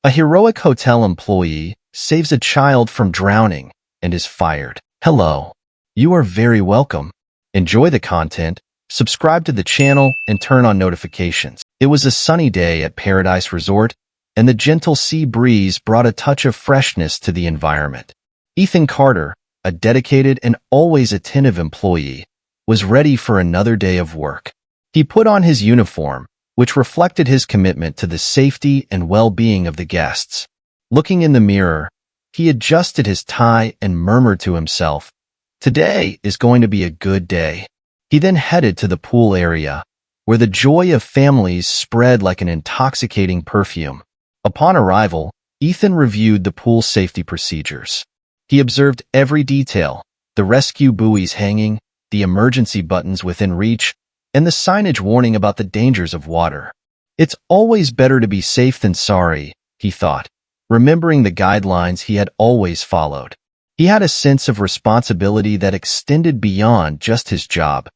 A heroic hotel employee saves a child from drowning and is fired. Hello. You are very welcome. Enjoy the content, subscribe to the channel, and turn on notifications. It was a sunny day at Paradise Resort, and the gentle sea breeze brought a touch of freshness to the environment. Ethan Carter, a dedicated and always attentive employee, was ready for another day of work. He put on his uniform, which reflected his commitment to the safety and well-being of the guests. Looking in the mirror, he adjusted his tie and murmured to himself, "Today is going to be a good day." He then headed to the pool area, where the joy of families spread like an intoxicating perfume. Upon arrival, Ethan reviewed the pool safety procedures. He observed every detail, the rescue buoys hanging, the emergency buttons within reach, and the signage warning about the dangers of water. It's always better to be safe than sorry, he thought, remembering the guidelines he had always followed. He had a sense of responsibility that extended beyond just his job.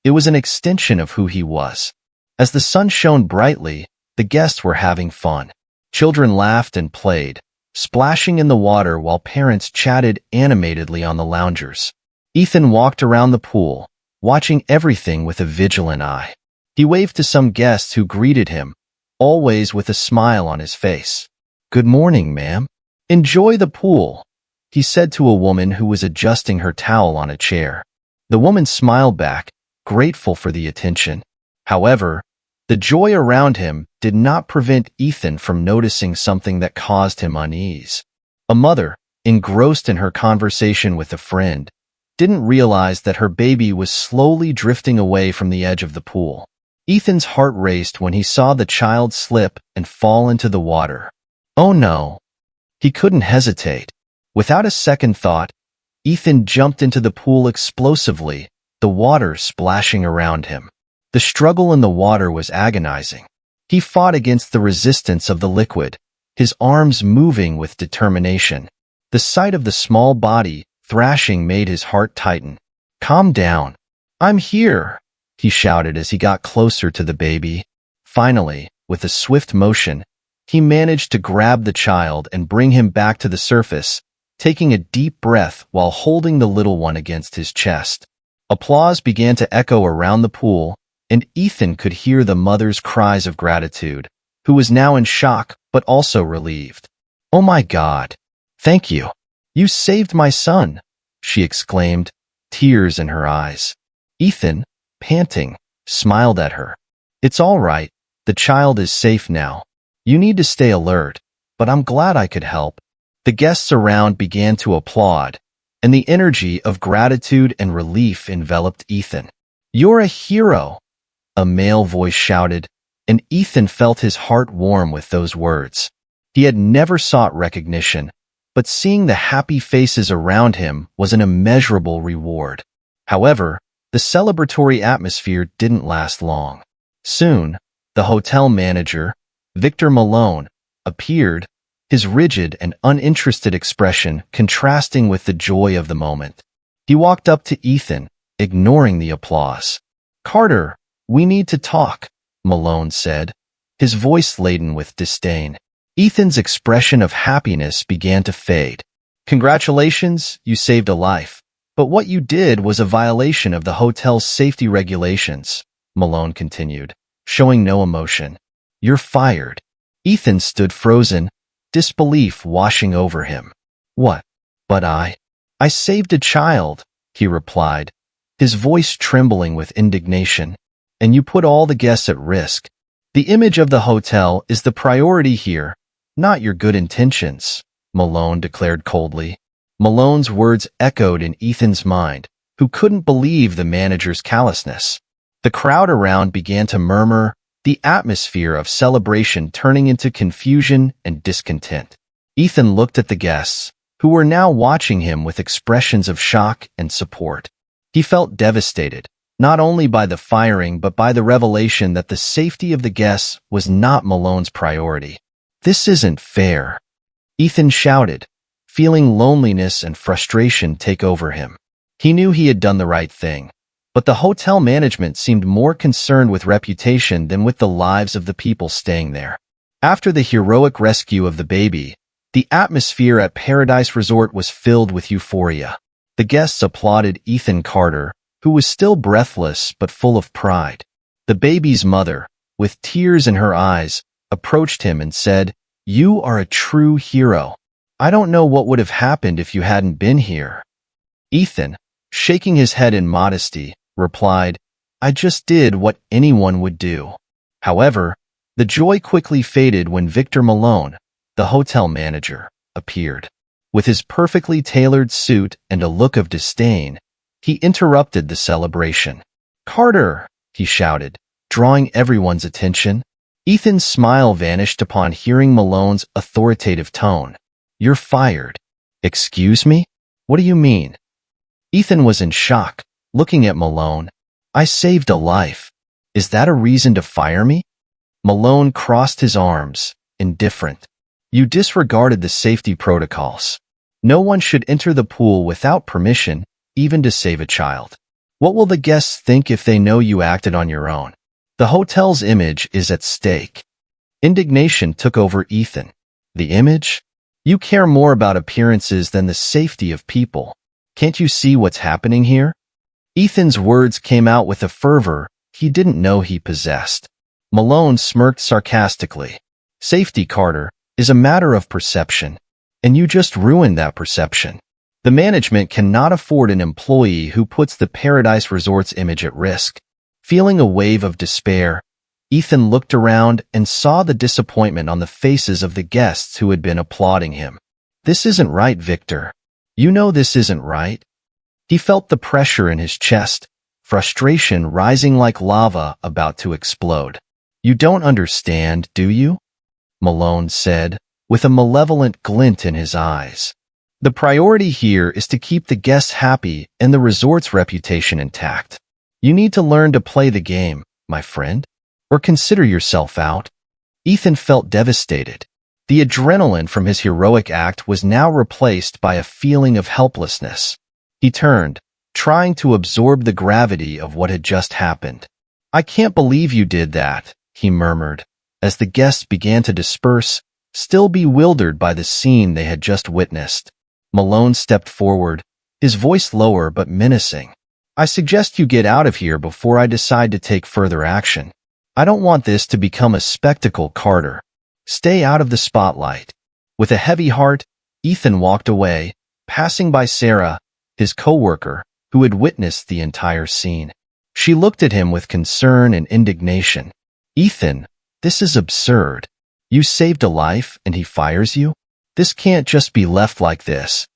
It was an extension of who he was. As the sun shone brightly, the guests were having fun. Children laughed and played, splashing in the water while parents chatted animatedly on the loungers. Ethan walked around the pool, watching everything with a vigilant eye. He waved to some guests who greeted him, always with a smile on his face. "Good morning, ma'am. Enjoy the pool," he said to a woman who was adjusting her towel on a chair. The woman smiled back, grateful for the attention. However, the joy around him did not prevent Ethan from noticing something that caused him unease. A mother, engrossed in her conversation with a friend, didn't realize that her baby was slowly drifting away from the edge of the pool. Ethan's heart raced when he saw the child slip and fall into the water. Oh no! He couldn't hesitate. Without a second thought, Ethan jumped into the pool explosively, the water splashing around him. The struggle in the water was agonizing. He fought against the resistance of the liquid, his arms moving with determination. The sight of the small body thrashing made his heart tighten. "Calm down. I'm here," he shouted as he got closer to the baby. Finally, with a swift motion, he managed to grab the child and bring him back to the surface, taking a deep breath while holding the little one against his chest. Applause began to echo around the pool, and Ethan could hear the mother's cries of gratitude, who was now in shock but also relieved. "Oh my God! Thank you! You saved my son!" she exclaimed, tears in her eyes. Ethan, panting, smiled at her. "It's all right. The child is safe now. You need to stay alert, but I'm glad I could help." The guests around began to applaud, and the energy of gratitude and relief enveloped Ethan. "You're a hero!" a male voice shouted, and Ethan felt his heart warm with those words. He had never sought recognition, but seeing the happy faces around him was an immeasurable reward. However, the celebratory atmosphere didn't last long. Soon, the hotel manager, Victor Malone, appeared, his rigid and uninterested expression contrasting with the joy of the moment. He walked up to Ethan, ignoring the applause. "Carter, we need to talk," Malone said, his voice laden with disdain. Ethan's expression of happiness began to fade. "Congratulations, you saved a life. But what you did was a violation of the hotel's safety regulations," Malone continued, showing no emotion. "You're fired." Ethan stood frozen, disbelief washing over him. "What? But I saved a child," he replied, his voice trembling with indignation. "And you put all the guests at risk. The image of the hotel is the priority here, not your good intentions," Malone declared coldly. Malone's words echoed in Ethan's mind, who couldn't believe the manager's callousness. The crowd around began to murmur, the atmosphere of celebration turning into confusion and discontent. Ethan looked at the guests, who were now watching him with expressions of shock and support. He felt devastated, not only by the firing but by the revelation that the safety of the guests was not Malone's priority. "This isn't fair," Ethan shouted, feeling loneliness and frustration take over him. He knew he had done the right thing, but the hotel management seemed more concerned with reputation than with the lives of the people staying there. After the heroic rescue of the baby, the atmosphere at Paradise Resort was filled with euphoria. The guests applauded Ethan Carter, who was still breathless but full of pride. The baby's mother, with tears in her eyes, approached him and said, "You are a true hero. I don't know what would have happened if you hadn't been here." Ethan, shaking his head in modesty, replied, "I just did what anyone would do." However, the joy quickly faded when Victor Malone, the hotel manager, appeared. With his perfectly tailored suit and a look of disdain, he interrupted the celebration. "Carter!" he shouted, drawing everyone's attention. Ethan's smile vanished upon hearing Malone's authoritative tone. "You're fired." "Excuse me? What do you mean?" Ethan was in shock, looking at Malone. "I saved a life. Is that a reason to fire me?" Malone crossed his arms, indifferent. "You disregarded the safety protocols. No one should enter the pool without permission, even to save a child. What will the guests think if they know you acted on your own? The hotel's image is at stake." Indignation took over Ethan. "The image? You care more about appearances than the safety of people. Can't you see what's happening here?" Ethan's words came out with a fervor he didn't know he possessed. Malone smirked sarcastically. "Safety, Carter, is a matter of perception, and you just ruined that perception. The management cannot afford an employee who puts the Paradise Resort's image at risk." Feeling a wave of despair, Ethan looked around and saw the disappointment on the faces of the guests who had been applauding him. "This isn't right, Victor. You know this isn't right." He felt the pressure in his chest, frustration rising like lava about to explode. "You don't understand, do you?" Malone said, with a malevolent glint in his eyes. "The priority here is to keep the guests happy and the resort's reputation intact. You need to learn to play the game, my friend, or consider yourself out." Ethan felt devastated. The adrenaline from his heroic act was now replaced by a feeling of helplessness. He turned, trying to absorb the gravity of what had just happened. "I can't believe you did that," he murmured, as the guests began to disperse, still bewildered by the scene they had just witnessed. Malone stepped forward, his voice lower but menacing. "I suggest you get out of here before I decide to take further action. I don't want this to become a spectacle, Carter. Stay out of the spotlight." With a heavy heart, Ethan walked away, passing by Sarah, his coworker, who had witnessed the entire scene. She looked at him with concern and indignation. "Ethan, this is absurd. You saved a life and he fires you? This can't just be left like this."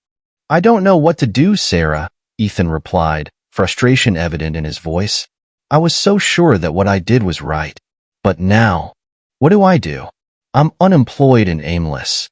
"I don't know what to do, Sarah," Ethan replied, frustration evident in his voice. "I was so sure that what I did was right. But now, what do I do? I'm unemployed and aimless."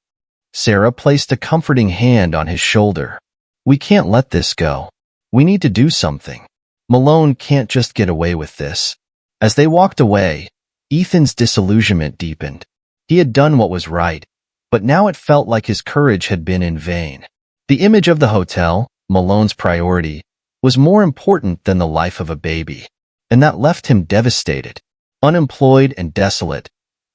Sarah placed a comforting hand on his shoulder. "We can't let this go. We need to do something. Malone can't just get away with this." As they walked away, Ethan's disillusionment deepened. He had done what was right, but now it felt like his courage had been in vain. The image of the hotel, Malone's priority, was more important than the life of a baby, and that left him devastated. Unemployed and desolate,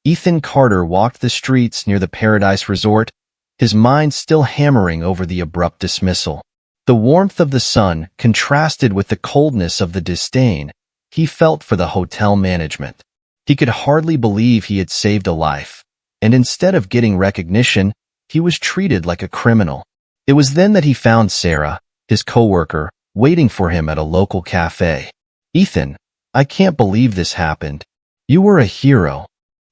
Ethan Carter walked the streets near the Paradise Resort, his mind still hammering over the abrupt dismissal. The warmth of the sun contrasted with the coldness of the disdain he felt for the hotel management. He could hardly believe he had saved a life, and instead of getting recognition, he was treated like a criminal. It was then that he found Sarah, his coworker, waiting for him at a local cafe. "Ethan, I can't believe this happened. You were a hero,"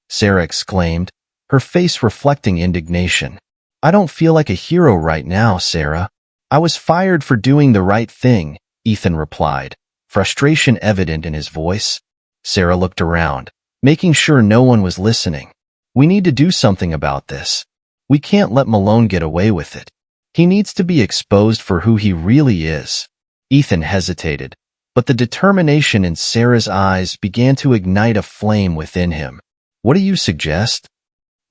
Sarah exclaimed, her face reflecting indignation. "I don't feel like a hero right now, Sarah. I was fired for doing the right thing," Ethan replied, frustration evident in his voice. Sarah looked around, making sure no one was listening. "We need to do something about this. We can't let Malone get away with it. He needs to be exposed for who he really is." Ethan hesitated, but the determination in Sarah's eyes began to ignite a flame within him. "What do you suggest?"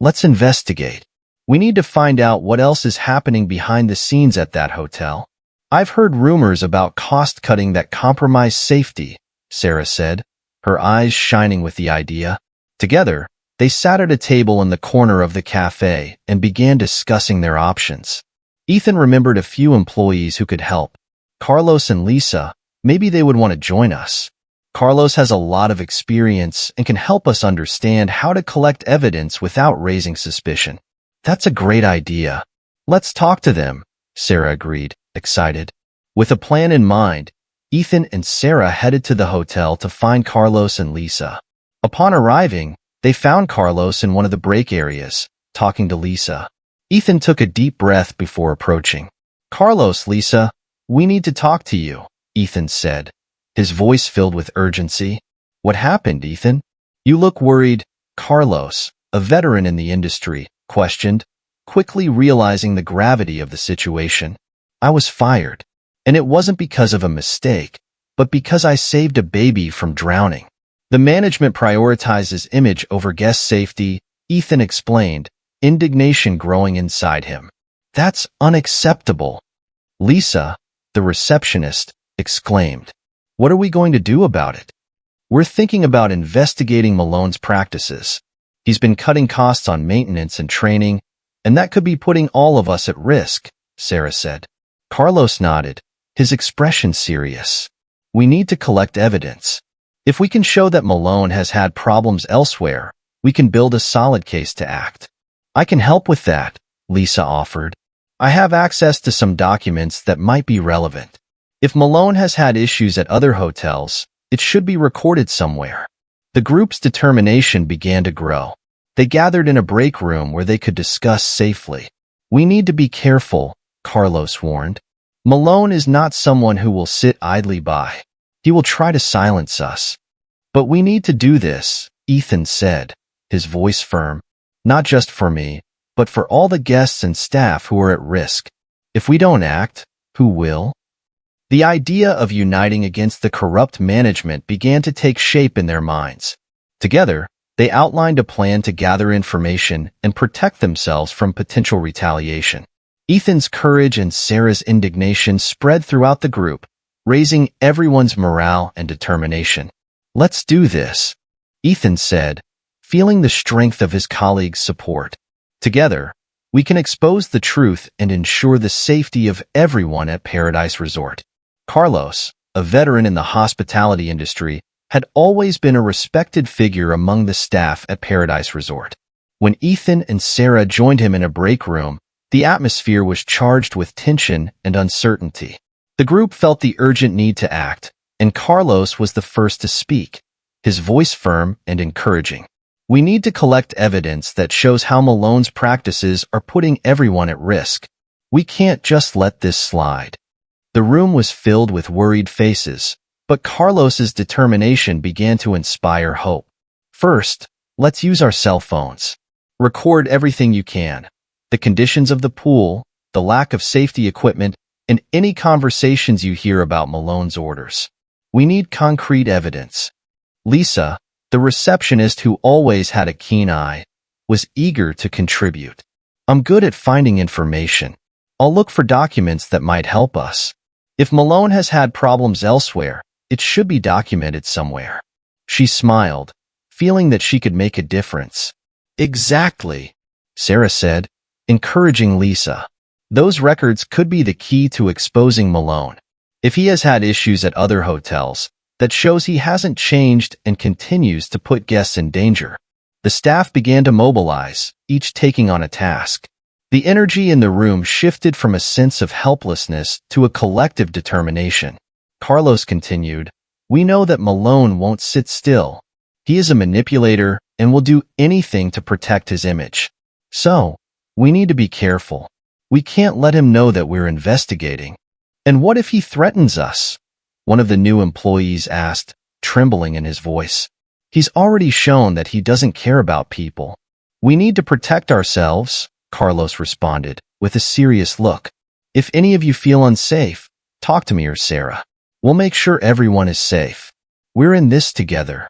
"Let's investigate. We need to find out what else is happening behind the scenes at that hotel. I've heard rumors about cost-cutting that compromise safety," Sarah said, her eyes shining with the idea. Together, They sat at a table in the corner of the cafe and began discussing their options. Ethan remembered a few employees who could help. Carlos and Lisa, maybe they would want to join us. Carlos has a lot of experience and can help us understand how to collect evidence without raising suspicion. That's a great idea. Let's talk to them, Sarah agreed, excited. With a plan in mind, Ethan and Sarah headed to the hotel to find Carlos and Lisa. Upon arriving, they found Carlos in one of the break areas, talking to Lisa. Ethan took a deep breath before approaching. Carlos, Lisa, we need to talk to you, Ethan said, his voice filled with urgency. What happened, Ethan? You look worried, Carlos, a veteran in the industry, questioned, quickly realizing the gravity of the situation. I was fired, and it wasn't because of a mistake, but because I saved a baby from drowning. The management prioritizes image over guest safety, Ethan explained, indignation growing inside him. That's unacceptable. Lisa, the receptionist, exclaimed. What are we going to do about it? We're thinking about investigating Malone's practices. He's been cutting costs on maintenance and training, and that could be putting all of us at risk, Sarah said. Carlos nodded, his expression serious. We need to collect evidence. If we can show that Malone has had problems elsewhere, we can build a solid case to act. I can help with that, Lisa offered. I have access to some documents that might be relevant. If Malone has had issues at other hotels, it should be recorded somewhere. The group's determination began to grow. They gathered in a break room where they could discuss safely. We need to be careful, Carlos warned. Malone is not someone who will sit idly by. He will try to silence us. But we need to do this, Ethan said, his voice firm. Not just for me, but for all the guests and staff who are at risk. If we don't act, who will? The idea of uniting against the corrupt management began to take shape in their minds. Together, they outlined a plan to gather information and protect themselves from potential retaliation. Ethan's courage and Sarah's indignation spread throughout the group, raising everyone's morale and determination. Let's do this, Ethan said, feeling the strength of his colleagues' support. Together, we can expose the truth and ensure the safety of everyone at Paradise Resort. Carlos, a veteran in the hospitality industry, had always been a respected figure among the staff at Paradise Resort. When Ethan and Sarah joined him in a break room, the atmosphere was charged with tension and uncertainty. The group felt the urgent need to act, and Carlos was the first to speak, his voice firm and encouraging. We need to collect evidence that shows how Malone's practices are putting everyone at risk. We can't just let this slide. The room was filled with worried faces, but Carlos's determination began to inspire hope. First, let's use our cell phones. Record everything you can. The conditions of the pool, the lack of safety equipment, and any conversations you hear about Malone's orders. We need concrete evidence. Lisa, the receptionist who always had a keen eye, was eager to contribute. I'm good at finding information. I'll look for documents that might help us. If Malone has had problems elsewhere, it should be documented somewhere. She smiled, feeling that she could make a difference. Exactly, Sarah said, encouraging Lisa. Those records could be the key to exposing Malone. If he has had issues at other hotels, that shows he hasn't changed and continues to put guests in danger. The staff began to mobilize, each taking on a task. The energy in the room shifted from a sense of helplessness to a collective determination. Carlos continued, "We know that Malone won't sit still. He is a manipulator and will do anything to protect his image. So, we need to be careful. We can't let him know that we're investigating. And what if he threatens us?" One of the new employees asked, trembling in his voice. "He's already shown that he doesn't care about people." "We need to protect ourselves," Carlos responded, with a serious look. "If any of you feel unsafe, talk to me or Sarah. We'll make sure everyone is safe. We're in this together."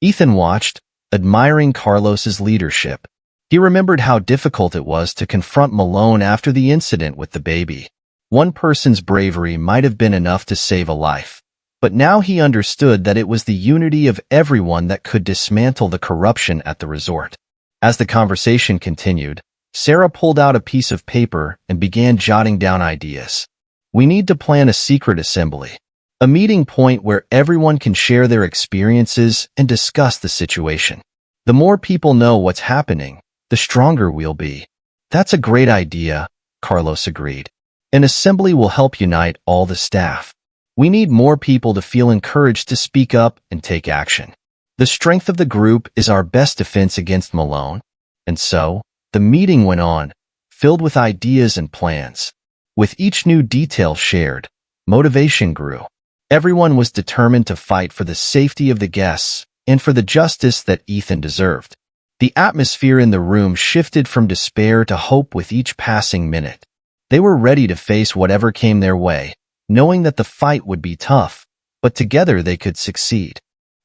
Ethan watched, admiring Carlos's leadership. He remembered how difficult it was to confront Malone after the incident with the baby. One person's bravery might have been enough to save a life. But now he understood that it was the unity of everyone that could dismantle the corruption at the resort. As the conversation continued, Sarah pulled out a piece of paper and began jotting down ideas. We need to plan a secret assembly, a meeting point where everyone can share their experiences and discuss the situation. The more people know what's happening, the stronger we'll be. That's a great idea, Carlos agreed. An assembly will help unite all the staff. We need more people to feel encouraged to speak up and take action. The strength of the group is our best defense against Malone. And so, the meeting went on, filled with ideas and plans. With each new detail shared, motivation grew. Everyone was determined to fight for the safety of the guests and for the justice that Ethan deserved. The atmosphere in the room shifted from despair to hope with each passing minute. They were ready to face whatever came their way, knowing that the fight would be tough, but together they could succeed.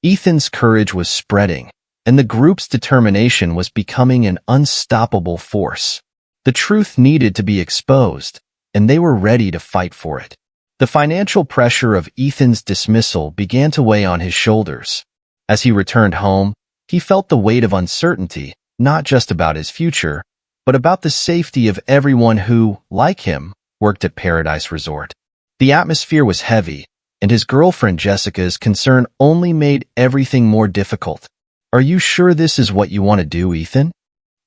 Ethan's courage was spreading, and the group's determination was becoming an unstoppable force. The truth needed to be exposed, and they were ready to fight for it. The financial pressure of Ethan's dismissal began to weigh on his shoulders. As he returned home, he felt the weight of uncertainty, not just about his future, but about the safety of everyone who, like him, worked at Paradise Resort. The atmosphere was heavy, and his girlfriend Jessica's concern only made everything more difficult. "Are you sure this is what you want to do, Ethan?"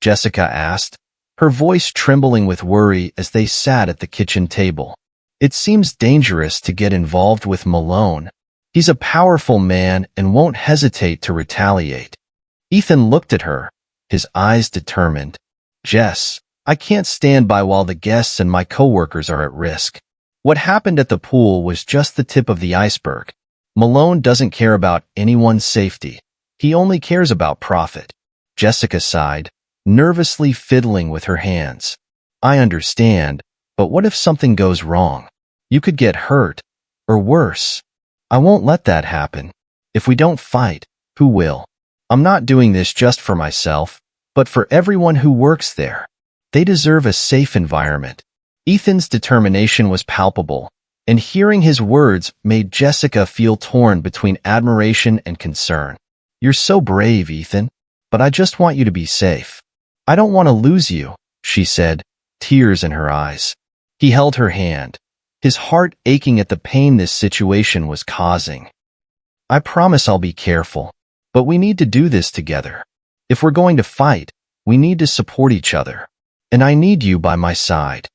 Jessica asked, her voice trembling with worry as they sat at the kitchen table. "It seems dangerous to get involved with Malone. He's a powerful man and won't hesitate to retaliate." Ethan looked at her, his eyes determined. "Jess, I can't stand by while the guests and my coworkers are at risk. What happened at the pool was just the tip of the iceberg. Malone doesn't care about anyone's safety. He only cares about profit." Jessica sighed, nervously fiddling with her hands. "I understand, but what if something goes wrong? You could get hurt, or worse. I won't let that happen. If we don't fight, who will? I'm not doing this just for myself, but for everyone who works there. They deserve a safe environment." Ethan's determination was palpable, and hearing his words made Jessica feel torn between admiration and concern. "You're so brave, Ethan, but I just want you to be safe. I don't want to lose you," she said, tears in her eyes. He held her hand, his heart aching at the pain this situation was causing. "I promise I'll be careful, but we need to do this together. If we're going to fight, we need to support each other. And I need you by my side."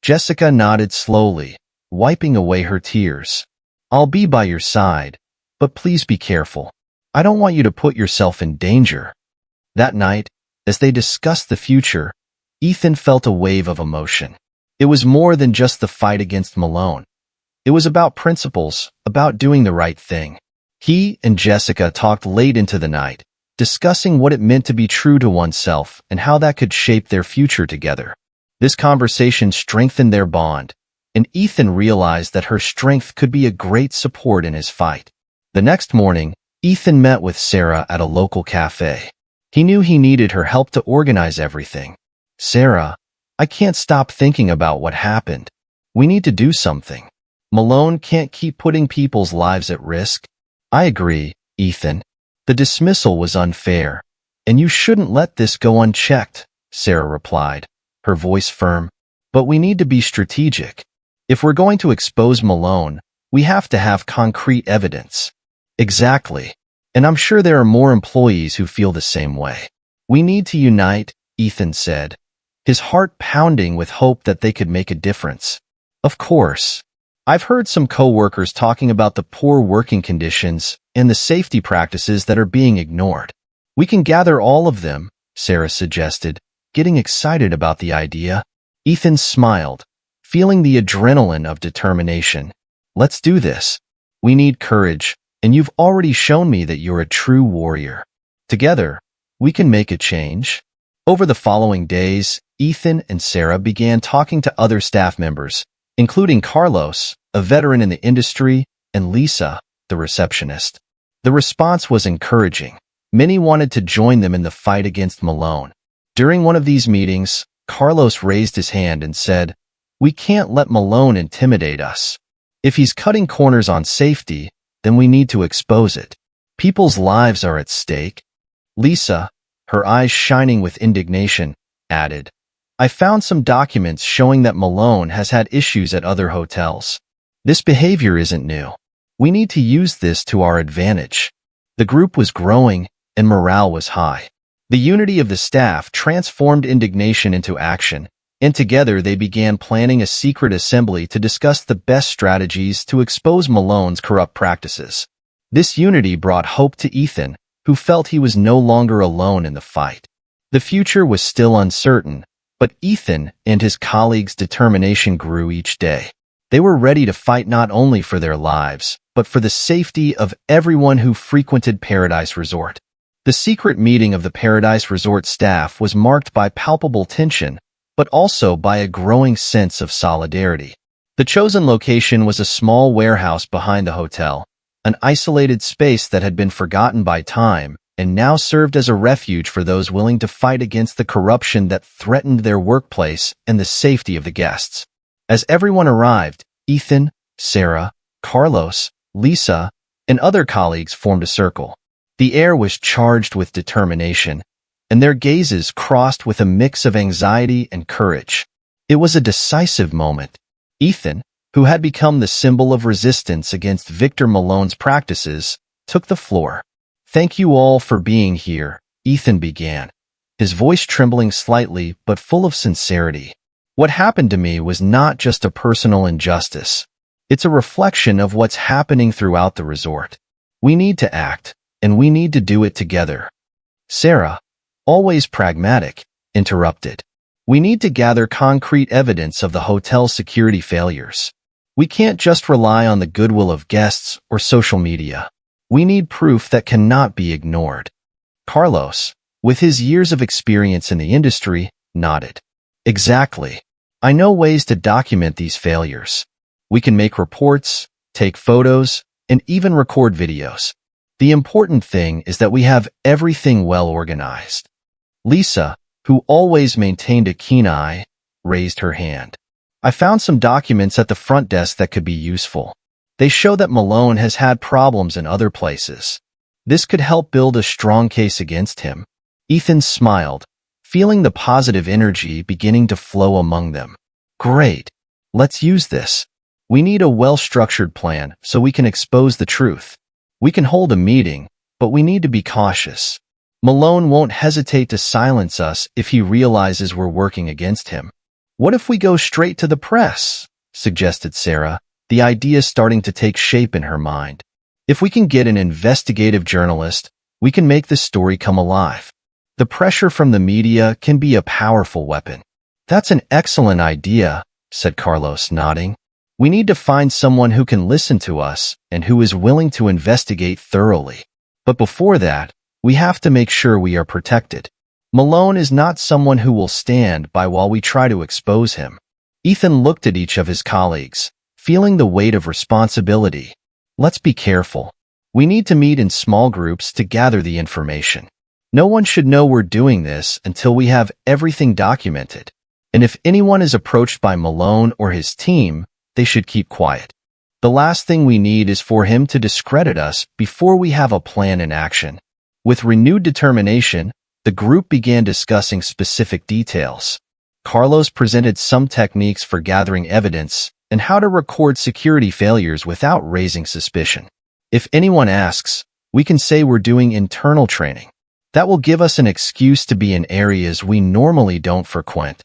Jessica nodded slowly, wiping away her tears. "I'll be by your side, but please be careful. I don't want you to put yourself in danger." That night, as they discussed the future, Ethan felt a wave of emotion. It was more than just the fight against Malone. It was about principles, about doing the right thing. He and Jessica talked late into the night, discussing what it meant to be true to oneself and how that could shape their future together. This conversation strengthened their bond, and Ethan realized that her strength could be a great support in his fight. The next morning, Ethan met with Sarah at a local cafe. He knew he needed her help to organize everything. "Sarah, I can't stop thinking about what happened. We need to do something. Malone can't keep putting people's lives at risk." "I agree, Ethan. The dismissal was unfair, and you shouldn't let this go unchecked," Sarah replied, her voice firm. "But we need to be strategic. If we're going to expose Malone, we have to have concrete evidence." "Exactly. And I'm sure there are more employees who feel the same way." "We need to unite," Ethan said, his heart pounding with hope that they could make a difference. "Of course. I've heard some coworkers talking about the poor working conditions and the safety practices that are being ignored. We can gather all of them," Sarah suggested, getting excited about the idea. Ethan smiled, feeling the adrenaline of determination. "Let's do this. We need courage, and you've already shown me that you're a true warrior. Together, we can make a change." Over the following days, Ethan and Sarah began talking to other staff members, including Carlos, a veteran in the industry, and Lisa, the receptionist. The response was encouraging. Many wanted to join them in the fight against Malone. During one of these meetings, Carlos raised his hand and said, "We can't let Malone intimidate us. If he's cutting corners on safety, then we need to expose it. People's lives are at stake. Lisa, her eyes shining with indignation, added, I found some documents showing that Malone has had issues at other hotels. This behavior isn't new. We need to use this to our advantage. The group was growing and morale was high. The unity of the staff transformed indignation into action, and together they began planning a secret assembly to discuss the best strategies to expose Malone's corrupt practices. This unity brought hope to Ethan, who felt he was no longer alone in the fight. The future was still uncertain, but Ethan and his colleagues' determination grew each day. They were ready to fight not only for their lives, but for the safety of everyone who frequented Paradise Resort. The secret meeting of the Paradise Resort staff was marked by palpable tension, but also by a growing sense of solidarity. The chosen location was a small warehouse behind the hotel, an isolated space that had been forgotten by time and now served as a refuge for those willing to fight against the corruption that threatened their workplace and the safety of the guests. As everyone arrived, Ethan, Sarah, Carlos, Lisa, and other colleagues formed a circle. The air was charged with determination, and their gazes crossed with a mix of anxiety and courage. It was a decisive moment. Ethan, who had become the symbol of resistance against Victor Malone's practices, took the floor. Thank you all for being here, Ethan began, his voice trembling slightly but full of sincerity. What happened to me was not just a personal injustice. It's a reflection of what's happening throughout the resort. We need to act, and we need to do it together. Sarah, always pragmatic, interrupted. We need to gather concrete evidence of the hotel's security failures. We can't just rely on the goodwill of guests or social media. We need proof that cannot be ignored. Carlos, with his years of experience in the industry, nodded. Exactly. I know ways to document these failures. We can make reports, take photos, and even record videos. The important thing is that we have everything well organized. Lisa, who always maintained a keen eye, raised her hand. I found some documents at the front desk that could be useful. They show that Malone has had problems in other places. This could help build a strong case against him. Ethan smiled, feeling the positive energy beginning to flow among them. Great. Let's use this. We need a well-structured plan so we can expose the truth. We can hold a meeting, but we need to be cautious. Malone won't hesitate to silence us if he realizes we're working against him. What if we go straight to the press? Suggested Sarah, the idea starting to take shape in her mind. If we can get an investigative journalist, we can make the story come alive. The pressure from the media can be a powerful weapon. That's an excellent idea, said Carlos, nodding. We need to find someone who can listen to us and who is willing to investigate thoroughly. But before that, we have to make sure we are protected. Malone is not someone who will stand by while we try to expose him. Ethan looked at each of his colleagues, feeling the weight of responsibility. Let's be careful. We need to meet in small groups to gather the information. No one should know we're doing this until we have everything documented. And if anyone is approached by Malone or his team, they should keep quiet. The last thing we need is for him to discredit us before we have a plan in action. With renewed determination, the group began discussing specific details. Carlos presented some techniques for gathering evidence and how to record security failures without raising suspicion. If anyone asks, we can say we're doing internal training. That will give us an excuse to be in areas we normally don't frequent.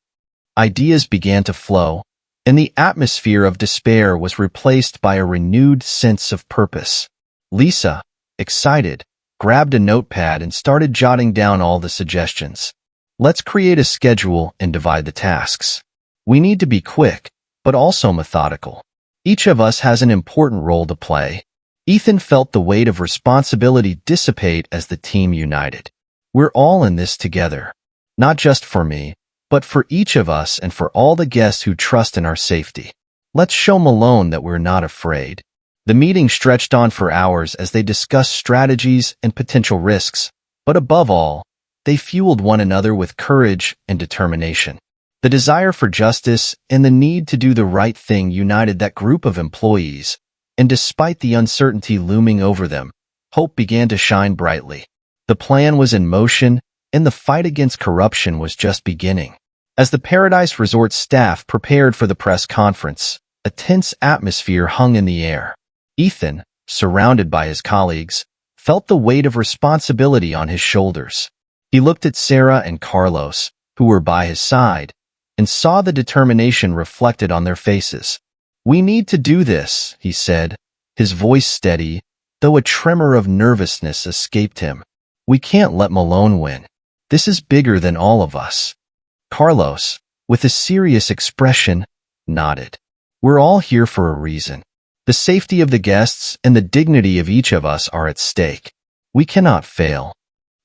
Ideas began to flow, and the atmosphere of despair was replaced by a renewed sense of purpose. Lisa, excited, grabbed a notepad and started jotting down all the suggestions. Let's create a schedule and divide the tasks. We need to be quick, but also methodical. Each of us has an important role to play. Ethan felt the weight of responsibility dissipate as the team united. We're all in this together. Not just for me, but for each of us and for all the guests who trust in our safety. Let's show Malone that we're not afraid. The meeting stretched on for hours as they discussed strategies and potential risks, but above all, they fueled one another with courage and determination. The desire for justice and the need to do the right thing united that group of employees, and despite the uncertainty looming over them, hope began to shine brightly. The plan was in motion, and the fight against corruption was just beginning. As the Paradise Resort staff prepared for the press conference, a tense atmosphere hung in the air. Ethan, surrounded by his colleagues, felt the weight of responsibility on his shoulders. He looked at Sarah and Carlos, who were by his side, and saw the determination reflected on their faces. "We need to do this," he said, his voice steady, though a tremor of nervousness escaped him. "We can't let Malone win. This is bigger than all of us." Carlos, with a serious expression, nodded. "We're all here for a reason. The safety of the guests and the dignity of each of us are at stake. We cannot fail."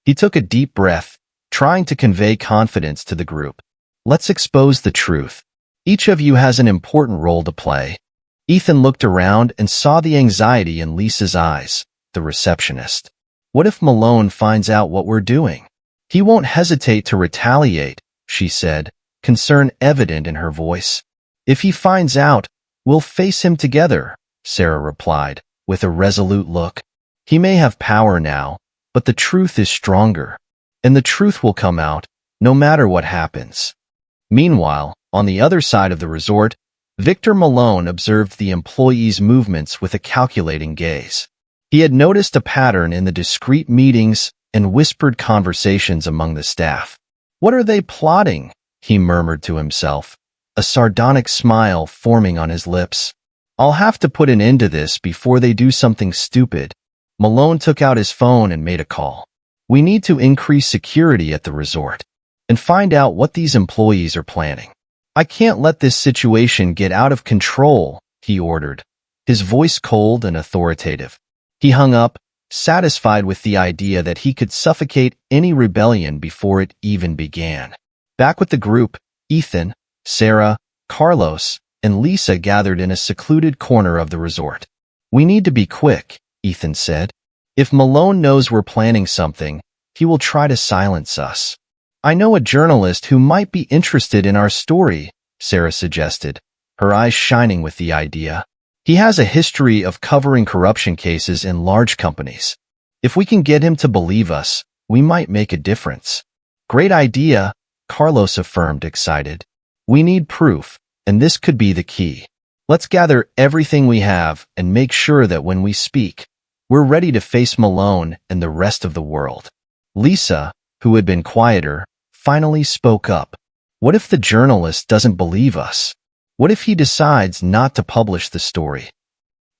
He took a deep breath, trying to convey confidence to the group. "Let's expose the truth. Each of you has an important role to play." Ethan looked around and saw the anxiety in Lisa's eyes, the receptionist. "What if Malone finds out what we're doing? He won't hesitate to retaliate," she said, concern evident in her voice. "If he finds out, we'll face him together," Sarah replied, with a resolute look. "He may have power now, but the truth is stronger, and the truth will come out, no matter what happens." Meanwhile, on the other side of the resort, Victor Malone observed the employees' movements with a calculating gaze. He had noticed a pattern in the discreet meetings and whispered conversations among the staff. "What are they plotting?" he murmured to himself, a sardonic smile forming on his lips. "I'll have to put an end to this before they do something stupid." Malone took out his phone and made a call. "We need to increase security at the resort and find out what these employees are planning. I can't let this situation get out of control," he ordered, his voice cold and authoritative. He hung up, satisfied with the idea that he could suffocate any rebellion before it even began. Back with the group, Ethan, Sarah, Carlos, and Lisa gathered in a secluded corner of the resort. "We need to be quick," Ethan said. "If Malone knows we're planning something, he will try to silence us." "I know a journalist who might be interested in our story," Sarah suggested, her eyes shining with the idea. "He has a history of covering corruption cases in large companies. If we can get him to believe us, we might make a difference." "Great idea," Carlos affirmed, excited. "We need proof, and this could be the key. Let's gather everything we have and make sure that when we speak, we're ready to face Malone and the rest of the world." Lisa, who had been quieter, finally spoke up. "What if the journalist doesn't believe us? What if he decides not to publish the story?"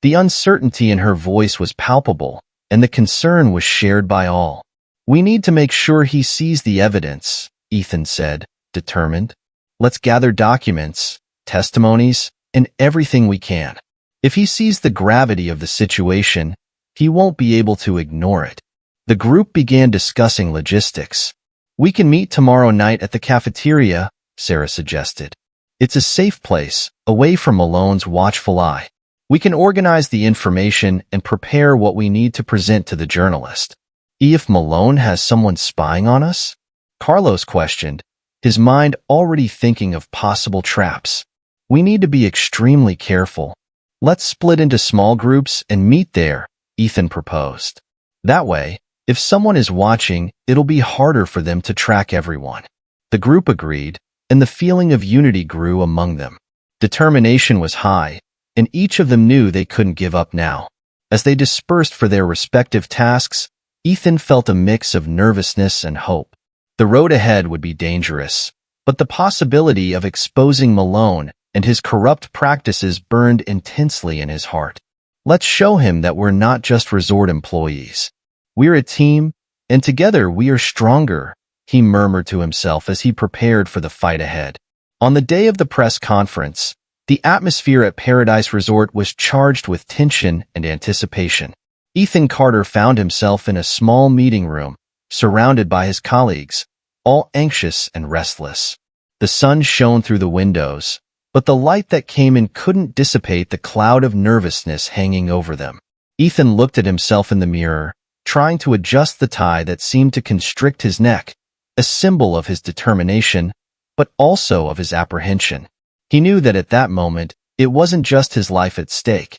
The uncertainty in her voice was palpable, and the concern was shared by all. "We need to make sure he sees the evidence," Ethan said, determined. "Let's gather documents, testimonies, and everything we can. If he sees the gravity of the situation, he won't be able to ignore it." The group began discussing logistics. "We can meet tomorrow night at the cafeteria," Sarah suggested. "It's a safe place, away from Malone's watchful eye. We can organize the information and prepare what we need to present to the journalist." "If Malone has someone spying on us?" Carlos questioned, his mind already thinking of possible traps. "We need to be extremely careful. Let's split into small groups and meet there," Ethan proposed. "That way, if someone is watching, it'll be harder for them to track everyone." The group agreed, and the feeling of unity grew among them. Determination was high, and each of them knew they couldn't give up now. As they dispersed for their respective tasks, Ethan felt a mix of nervousness and hope. The road ahead would be dangerous, but the possibility of exposing Malone and his corrupt practices burned intensely in his heart. "Let's show him that we're not just resort employees. We're a team, and together we are stronger," he murmured to himself as he prepared for the fight ahead. On the day of the press conference, the atmosphere at Paradise Resort was charged with tension and anticipation. Ethan Carter found himself in a small meeting room, surrounded by his colleagues, all anxious and restless. The sun shone through the windows, but the light that came in couldn't dissipate the cloud of nervousness hanging over them. Ethan looked at himself in the mirror, trying to adjust the tie that seemed to constrict his neck, a symbol of his determination, but also of his apprehension. He knew that at that moment, it wasn't just his life at stake.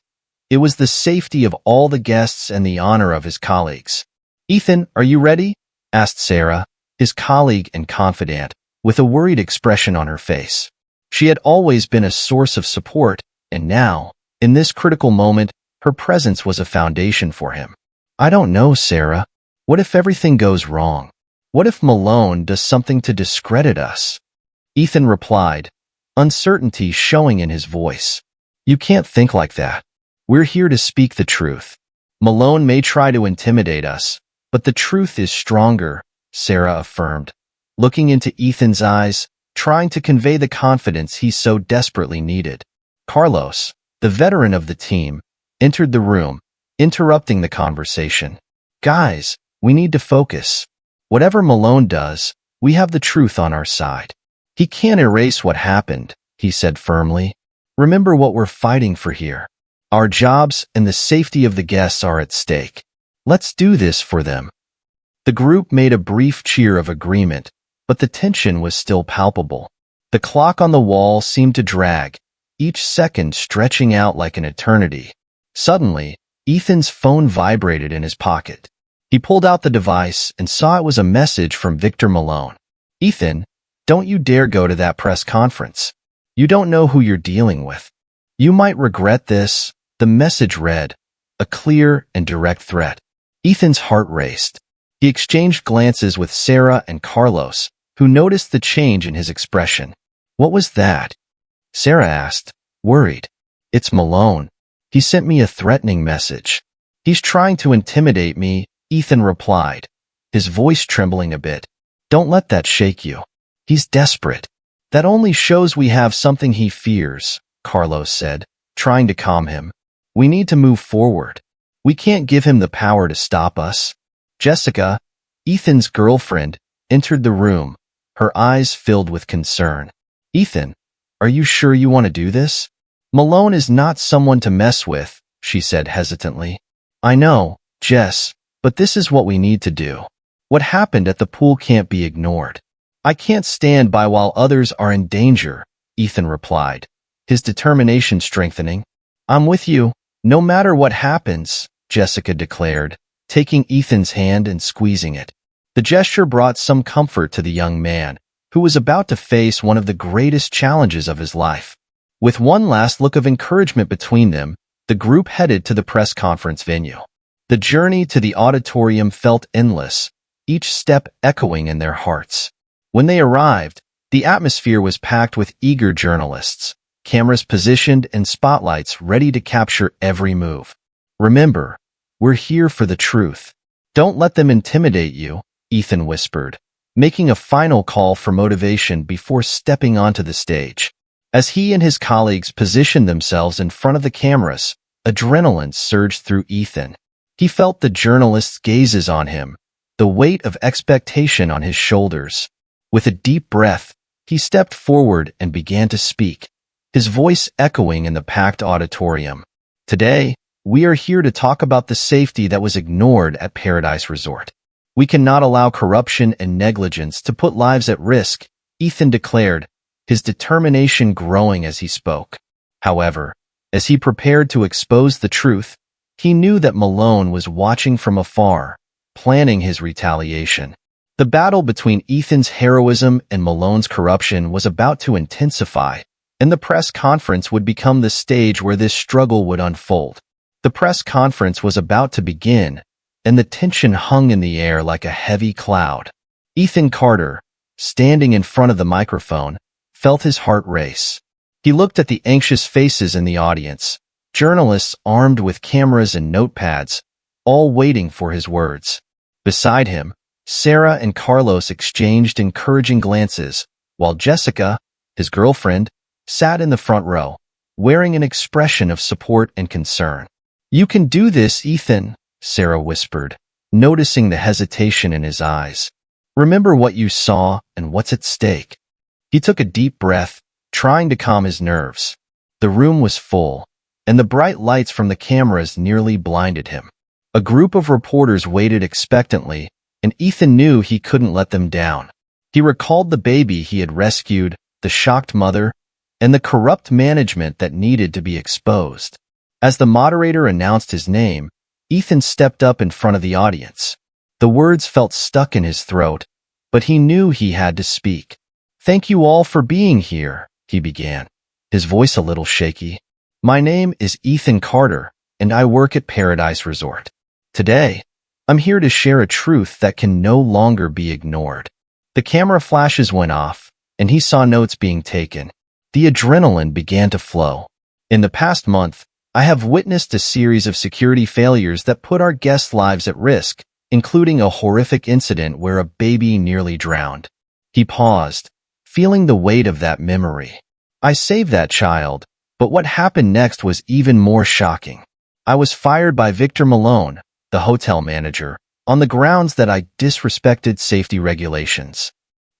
It was the safety of all the guests and the honor of his colleagues. "Ethan, are you ready?" asked Sarah, his colleague and confidant, with a worried expression on her face. She had always been a source of support, and now, in this critical moment, her presence was a foundation for him. "I don't know, Sarah. What if everything goes wrong? What if Malone does something to discredit us?" Ethan replied, uncertainty showing in his voice. "You can't think like that. We're here to speak the truth. Malone may try to intimidate us, but the truth is stronger," Sarah affirmed, looking into Ethan's eyes, trying to convey the confidence he so desperately needed. Carlos, the veteran of the team, entered the room, interrupting the conversation. "Guys, we need to focus. Whatever Malone does, we have the truth on our side. He can't erase what happened," he said firmly. "Remember what we're fighting for here. Our jobs and the safety of the guests are at stake. Let's do this for them." The group made a brief cheer of agreement, but the tension was still palpable. The clock on the wall seemed to drag, each second stretching out like an eternity. Suddenly, Ethan's phone vibrated in his pocket. He pulled out the device and saw it was a message from Victor Malone. "Ethan, don't you dare go to that press conference. You don't know who you're dealing with. You might regret this," the message read, a clear and direct threat. Ethan's heart raced. He exchanged glances with Sarah and Carlos, who noticed the change in his expression. "What was that?" Sarah asked, worried. "It's Malone. He sent me a threatening message. He's trying to intimidate me," Ethan replied, his voice trembling a bit. "Don't let that shake you. He's desperate. That only shows we have something he fears," Carlos said, trying to calm him. "We need to move forward. We can't give him the power to stop us." Jessica, Ethan's girlfriend, entered the room, her eyes filled with concern. "Ethan, are you sure you want to do this? Malone is not someone to mess with," she said hesitantly. "I know, Jess, but this is what we need to do. What happened at the pool can't be ignored. I can't stand by while others are in danger," Ethan replied, his determination strengthening. "I'm with you, no matter what happens," Jessica declared, taking Ethan's hand and squeezing it. The gesture brought some comfort to the young man, who was about to face one of the greatest challenges of his life. With one last look of encouragement between them, the group headed to the press conference venue. The journey to the auditorium felt endless, each step echoing in their hearts. When they arrived, the atmosphere was packed with eager journalists, cameras positioned and spotlights ready to capture every move. "Remember, we're here for the truth. Don't let them intimidate you," Ethan whispered, making a final call for motivation before stepping onto the stage. As he and his colleagues positioned themselves in front of the cameras, adrenaline surged through Ethan. He felt the journalists' gazes on him, the weight of expectation on his shoulders. With a deep breath, he stepped forward and began to speak, his voice echoing in the packed auditorium. "Today, we are here to talk about the safety that was ignored at Paradise Resort. We cannot allow corruption and negligence to put lives at risk," Ethan declared, his determination growing as he spoke. However, as he prepared to expose the truth, he knew that Malone was watching from afar, planning his retaliation. The battle between Ethan's heroism and Malone's corruption was about to intensify, and the press conference would become the stage where this struggle would unfold. The press conference was about to begin, and the tension hung in the air like a heavy cloud. Ethan Carter, standing in front of the microphone, felt his heart race. He looked at the anxious faces in the audience, journalists armed with cameras and notepads, all waiting for his words. Beside him, Sarah and Carlos exchanged encouraging glances, while Jessica, his girlfriend, sat in the front row, wearing an expression of support and concern. "You can do this, Ethan," Sarah whispered, noticing the hesitation in his eyes. "Remember what you saw and what's at stake." He took a deep breath, trying to calm his nerves. The room was full, and the bright lights from the cameras nearly blinded him. A group of reporters waited expectantly, and Ethan knew he couldn't let them down. He recalled the baby he had rescued, the shocked mother, and the corrupt management that needed to be exposed. As the moderator announced his name, Ethan stepped up in front of the audience. The words felt stuck in his throat, but he knew he had to speak. "Thank you all for being here," he began, his voice a little shaky. "My name is Ethan Carter, and I work at Paradise Resort. Today, I'm here to share a truth that can no longer be ignored." The camera flashes went off, and he saw notes being taken. The adrenaline began to flow. "In the past month, I have witnessed a series of security failures that put our guests' lives at risk, including a horrific incident where a baby nearly drowned." He paused, feeling the weight of that memory. "I saved that child, but what happened next was even more shocking. I was fired by Victor Malone, the hotel manager, on the grounds that I disrespected safety regulations."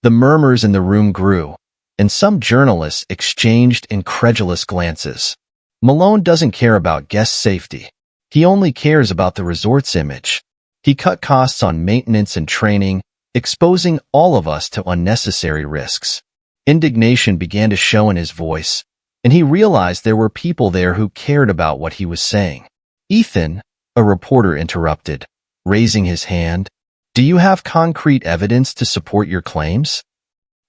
The murmurs in the room grew, and some journalists exchanged incredulous glances. Malone doesn't care about guest safety. He only cares about the resort's image. He cut costs on maintenance and training, exposing all of us to unnecessary risks. Indignation began to show in his voice, and he realized there were people there who cared about what he was saying. "Ethan," a reporter interrupted, raising his hand, "do you have concrete evidence to support your claims?"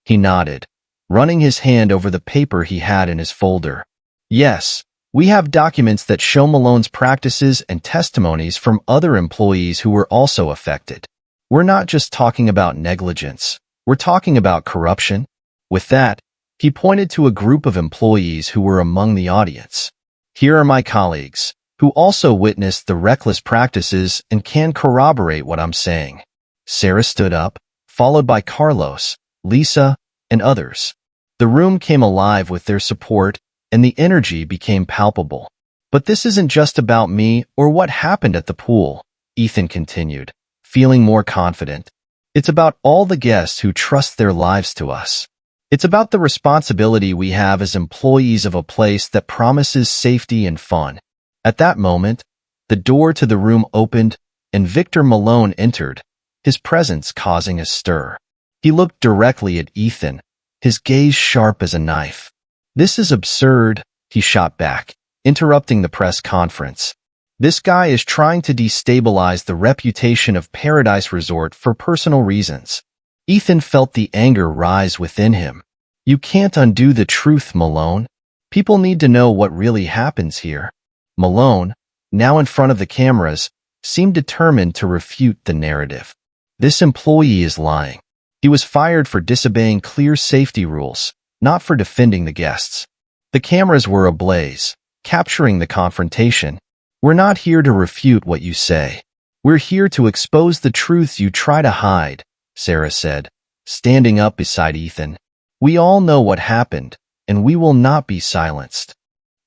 He nodded, running his hand over the paper he had in his folder. "Yes, we have documents that show Malone's practices and testimonies from other employees who were also affected. We're not just talking about negligence. We're talking about corruption." With that, he pointed to a group of employees who were among the audience. "Here are my colleagues, who also witnessed the reckless practices and can corroborate what I'm saying." Sarah stood up, followed by Carlos, Lisa, and others. The room came alive with their support, and the energy became palpable. "But this isn't just about me or what happened at the pool," Ethan continued, feeling more confident. "It's about all the guests who trust their lives to us. It's about the responsibility we have as employees of a place that promises safety and fun." At that moment, the door to the room opened, and Victor Malone entered, his presence causing a stir. He looked directly at Ethan, his gaze sharp as a knife. "This is absurd," he shot back, interrupting the press conference. "This guy is trying to destabilize the reputation of Paradise Resort for personal reasons." Ethan felt the anger rise within him. "You can't undo the truth, Malone. People need to know what really happens here." Malone, now in front of the cameras, seemed determined to refute the narrative. "This employee is lying. He was fired for disobeying clear safety rules, not for defending the guests." The cameras were ablaze, capturing the confrontation. "We're not here to refute what you say. We're here to expose the truths you try to hide," Sarah said, standing up beside Ethan. "We all know what happened, and we will not be silenced."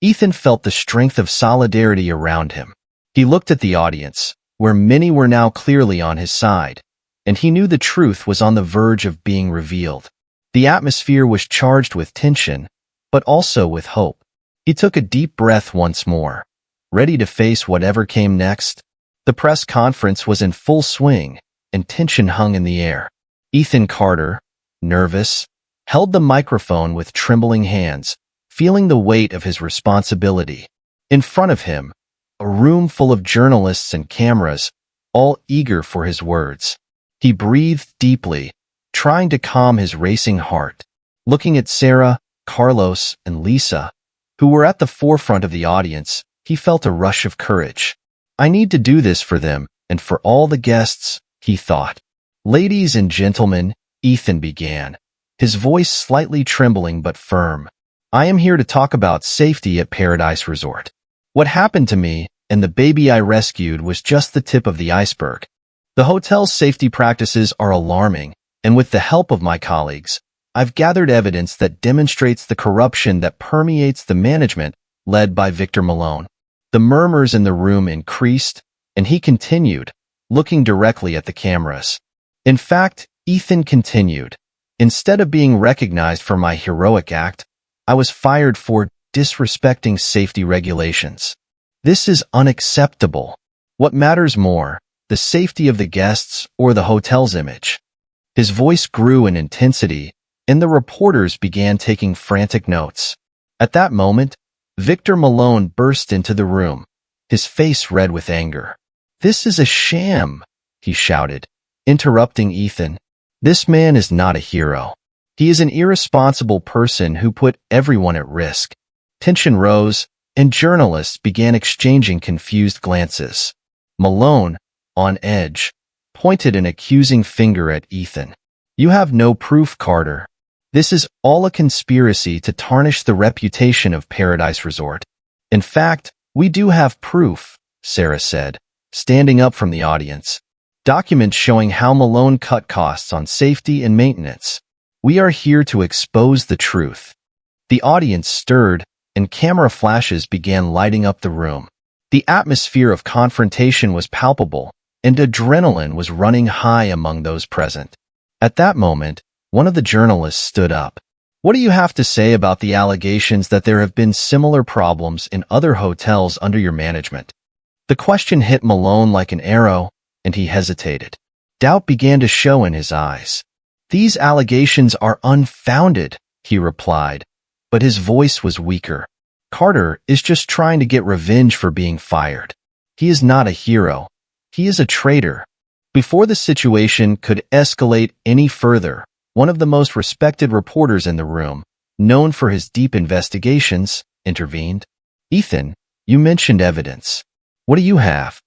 Ethan felt the strength of solidarity around him. He looked at the audience, where many were now clearly on his side, and he knew the truth was on the verge of being revealed. The atmosphere was charged with tension, but also with hope. He took a deep breath once more, ready to face whatever came next. The press conference was in full swing, and tension hung in the air. Ethan Carter, nervous, held the microphone with trembling hands, feeling the weight of his responsibility. In front of him, a room full of journalists and cameras, all eager for his words. He breathed deeply, trying to calm his racing heart. Looking at Sarah, Carlos, and Lisa, who were at the forefront of the audience, he felt a rush of courage. "I need to do this for them and for all the guests," he thought. "Ladies and gentlemen," Ethan began, his voice slightly trembling but firm. "I am here to talk about safety at Paradise Resort. What happened to me and the baby I rescued was just the tip of the iceberg. The hotel's safety practices are alarming, and with the help of my colleagues, I've gathered evidence that demonstrates the corruption that permeates the management led by Victor Malone." The murmurs in the room increased, and he continued, looking directly at the cameras. "In fact," Ethan continued, "instead of being recognized for my heroic act, I was fired for disrespecting safety regulations. This is unacceptable. What matters more, the safety of the guests or the hotel's image?" His voice grew in intensity, and the reporters began taking frantic notes. At that moment, Victor Malone burst into the room, his face red with anger. "This is a sham," he shouted, interrupting Ethan. "This man is not a hero. He is an irresponsible person who put everyone at risk." Tension rose, and journalists began exchanging confused glances. Malone, on edge, pointed an accusing finger at Ethan. "You have no proof, Carter. This is all a conspiracy to tarnish the reputation of Paradise Resort." "In fact, we do have proof," Sarah said, standing up from the audience. "Documents showing how Malone cut costs on safety and maintenance. We are here to expose the truth." The audience stirred, and camera flashes began lighting up the room. The atmosphere of confrontation was palpable, and adrenaline was running high among those present. At that moment, one of the journalists stood up. "What do you have to say about the allegations that there have been similar problems in other hotels under your management?" The question hit Malone like an arrow, and he hesitated. Doubt began to show in his eyes. "These allegations are unfounded," he replied, but his voice was weaker. "Carter is just trying to get revenge for being fired. He is not a hero. He is a traitor." Before the situation could escalate any further, one of the most respected reporters in the room, known for his deep investigations, intervened. "Ethan, you mentioned evidence. What do you have?"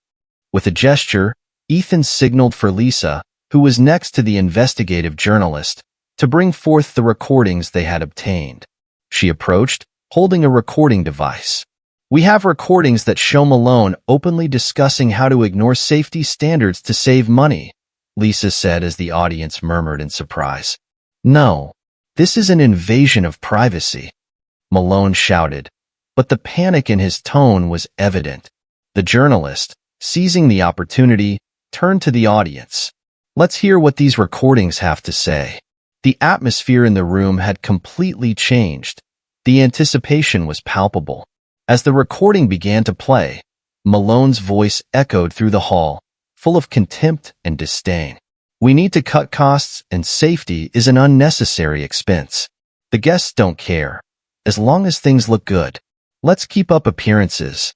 With a gesture, Ethan signaled for Lisa, who was next to the investigative journalist, to bring forth the recordings they had obtained. She approached, holding a recording device. "We have recordings that show Malone openly discussing how to ignore safety standards to save money," Lisa said as the audience murmured in surprise. "No, this is an invasion of privacy," Malone shouted, but the panic in his tone was evident. The journalist, seizing the opportunity, turned to the audience. "Let's hear what these recordings have to say." The atmosphere in the room had completely changed. The anticipation was palpable. As the recording began to play, Malone's voice echoed through the hall, full of contempt and disdain. "We need to cut costs, and safety is an unnecessary expense. The guests don't care, as long as things look good. Let's keep up appearances."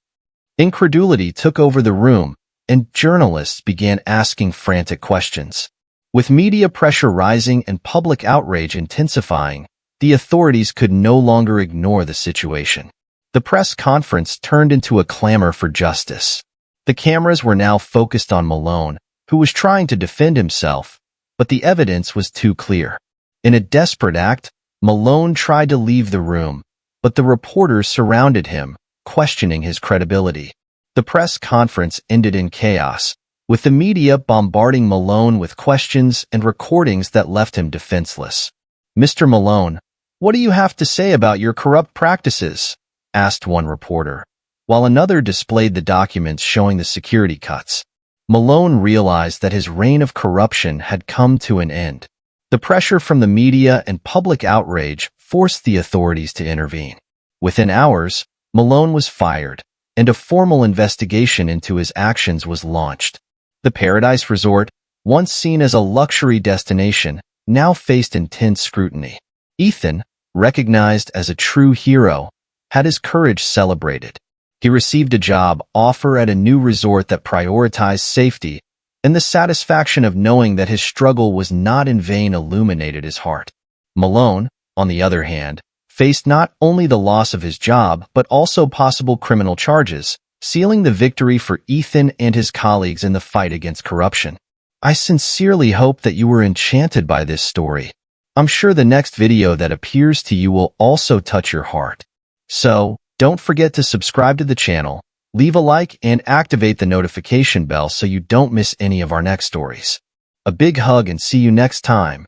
Incredulity took over the room, and journalists began asking frantic questions. With media pressure rising and public outrage intensifying, the authorities could no longer ignore the situation. The press conference turned into a clamor for justice. The cameras were now focused on Malone, who was trying to defend himself, but the evidence was too clear. In a desperate act, Malone tried to leave the room, but the reporters surrounded him, questioning his credibility. The press conference ended in chaos, with the media bombarding Malone with questions and recordings that left him defenseless. "Mr. Malone, what do you have to say about your corrupt practices?" asked one reporter, while another displayed the documents showing the security cuts. Malone realized that his reign of corruption had come to an end. The pressure from the media and public outrage forced the authorities to intervene. Within hours, Malone was fired, and a formal investigation into his actions was launched. The Paradise Resort, once seen as a luxury destination, now faced intense scrutiny. Ethan, recognized as a true hero, had his courage celebrated. He received a job offer at a new resort that prioritized safety, and the satisfaction of knowing that his struggle was not in vain illuminated his heart. Malone, on the other hand, faced not only the loss of his job but also possible criminal charges, sealing the victory for Ethan and his colleagues in the fight against corruption. I sincerely hope that you were enchanted by this story. I'm sure the next video that appears to you will also touch your heart. So, don't forget to subscribe to the channel, leave a like, and activate the notification bell so you don't miss any of our next stories. A big hug and see you next time.